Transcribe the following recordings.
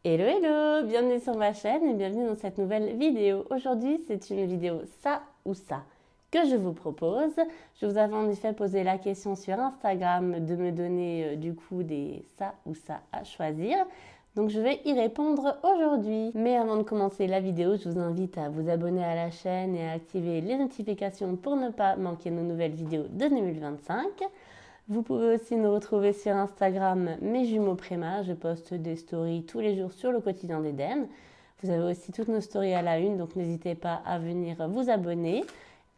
Hello hello, bienvenue sur ma chaîne et bienvenue dans cette nouvelle vidéo. Aujourd'hui c'est une vidéo ça ou ça que je vous propose. Je vous avais en effet posé la question sur Instagram de me donner du coup des ça ou ça à choisir. Donc je vais y répondre aujourd'hui. Mais avant de commencer la vidéo, je vous invite à vous abonner à la chaîne et à activer les notifications pour ne pas manquer nos nouvelles vidéos de 2025. Vous pouvez aussi nous retrouver sur Instagram, mes jumeaux Préma. Je poste des stories tous les jours sur le quotidien d'Eden. Vous avez aussi toutes nos stories à la une, donc n'hésitez pas à venir vous abonner.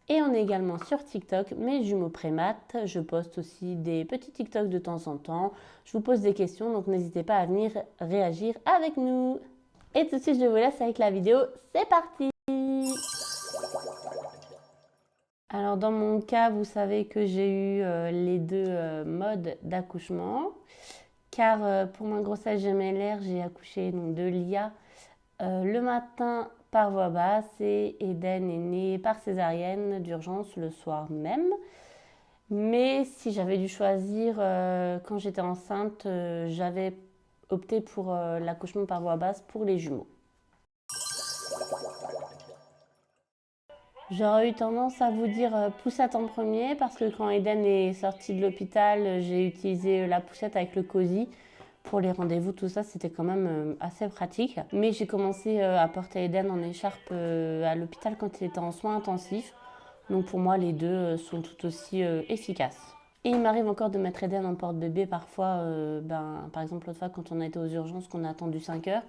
Et on est également sur TikTok, mes jumeaux Prémat. Je poste aussi des petits TikTok de temps en temps. Je vous pose des questions, donc n'hésitez pas à venir réagir avec nous. Et tout de suite, je vous laisse avec la vidéo. C'est parti! Alors dans mon cas, vous savez que j'ai eu les deux modes d'accouchement, car pour ma grossesse gémellaire, j'ai accouché donc, de Lia le matin par voie basse et Eden est né par césarienne d'urgence le soir même. Mais si j'avais dû choisir quand j'étais enceinte, j'avais opté pour l'accouchement par voie basse pour les jumeaux. J'aurais eu tendance à vous dire poussette en premier parce que quand Eden est sorti de l'hôpital, j'ai utilisé la poussette avec le cosy pour les rendez-vous, tout ça, c'était quand même assez pratique. Mais j'ai commencé à porter Eden en écharpe à l'hôpital quand il était en soins intensifs. Donc pour moi, les deux sont tout aussi efficaces. Et il m'arrive encore de mettre Eden en porte-bébé parfois, par exemple l'autre fois quand on a été aux urgences, qu'on a attendu 5 heures.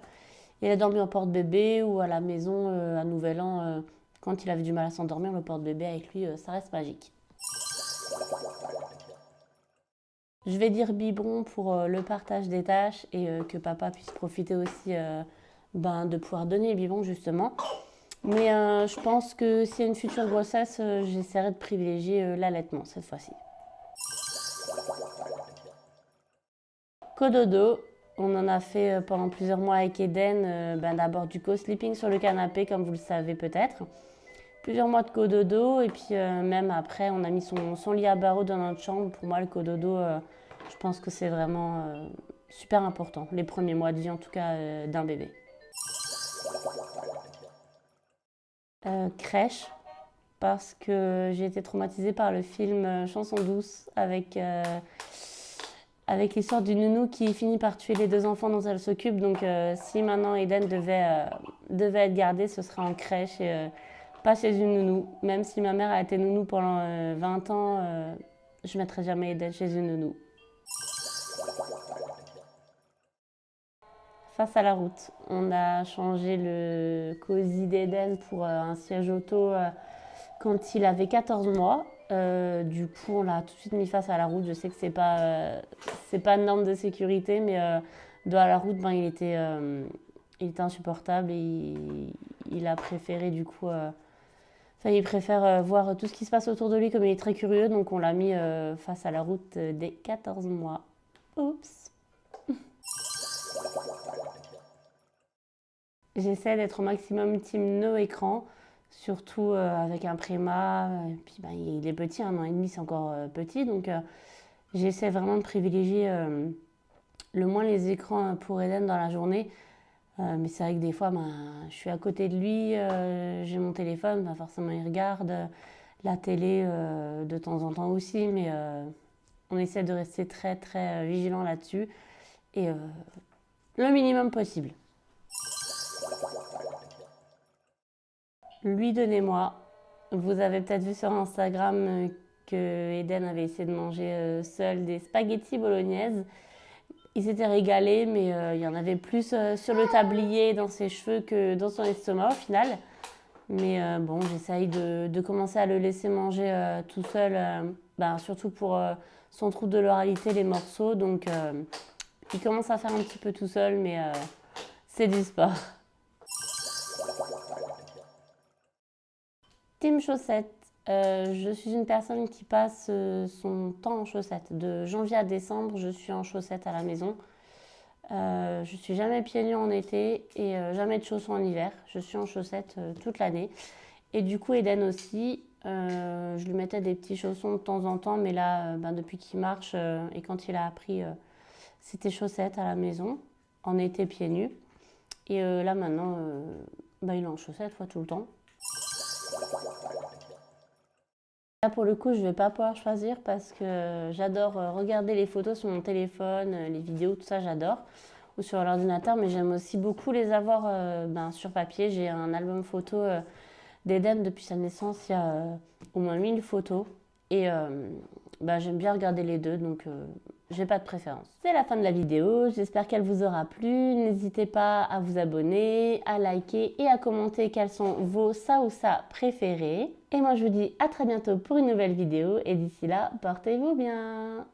Il a dormi en porte-bébé ou à la maison à Nouvel An. Quand il avait du mal à s'endormir, le porte-bébé avec lui, ça reste magique. Je vais dire biberon pour le partage des tâches et que papa puisse profiter aussi de pouvoir donner le biberon justement. Mais je pense que s'il y a une future grossesse, j'essaierai de privilégier l'allaitement cette fois-ci. Cododo, on en a fait pendant plusieurs mois avec Eden. D'abord du co-sleeping sur le canapé comme vous le savez peut-être. Plusieurs mois de cododo et puis même après on a mis son lit à barreaux dans notre chambre. Pour moi le cododo, je pense que c'est vraiment super important, les premiers mois de vie en tout cas d'un bébé. Crèche, parce que j'ai été traumatisée par le film Chanson douce avec l'histoire d'une nounou qui finit par tuer les deux enfants dont elle s'occupe. Donc si maintenant Eden devait être gardée, ce serait en crèche et pas chez une nounou. Même si ma mère a été nounou pendant 20 ans, je ne mettrai jamais Eden chez une nounou. Face à la route, on a changé le cosy d'Eden pour un siège auto quand il avait 14 mois. Du coup, on l'a tout de suite mis face à la route. Je sais que c'est pas une norme de sécurité, mais dans la route, il était insupportable et il a préféré du coup. Il préfère voir tout ce qui se passe autour de lui comme il est très curieux, donc on l'a mis face à la route dès 14 mois. Oups. J'essaie d'être au maximum team no écran, surtout avec un Préma. Et puis il est petit, 1 an et demi, c'est encore petit, donc j'essaie vraiment de privilégier le moins les écrans pour Eden dans la journée. Mais c'est vrai que des fois, je suis à côté de lui, j'ai mon téléphone, forcément il regarde, la télé de temps en temps aussi, mais on essaie de rester très très vigilant là-dessus et le minimum possible. Lui donnez-moi. Vous avez peut-être vu sur Instagram que Eden avait essayé de manger seul des spaghettis bolognaises. Il s'était régalé, mais il y en avait plus sur le tablier, dans ses cheveux que dans son estomac au final. Mais j'essaye de commencer à le laisser manger tout seul, surtout pour son trouble de l'oralité, les morceaux. Donc il commence à faire un petit peu tout seul, mais c'est du sport. Team chaussettes. Je suis une personne qui passe son temps en chaussettes. De janvier à décembre, je suis en chaussettes à la maison. Je suis jamais pieds nus en été et jamais de chaussons en hiver. Je suis en chaussettes toute l'année. Et du coup, Eden aussi, je lui mettais des petits chaussons de temps en temps, mais là, depuis qu'il marche et quand il a appris, c'était chaussettes à la maison, en été pieds nus. Et là maintenant, il est en chaussettes tout le temps. Là pour le coup, je vais pas pouvoir choisir parce que j'adore regarder les photos sur mon téléphone, les vidéos, tout ça j'adore, ou sur l'ordinateur, mais j'aime aussi beaucoup les avoir sur papier. J'ai un album photo d'Eden depuis sa naissance, il y a au moins 1000 photos et j'aime bien regarder les deux, donc j'ai pas de préférence. C'est la fin de la vidéo, j'espère qu'elle vous aura plu. N'hésitez pas à vous abonner, à liker et à commenter quels sont vos ça ou ça préférés. Et moi je vous dis à très bientôt pour une nouvelle vidéo et d'ici là, portez-vous bien.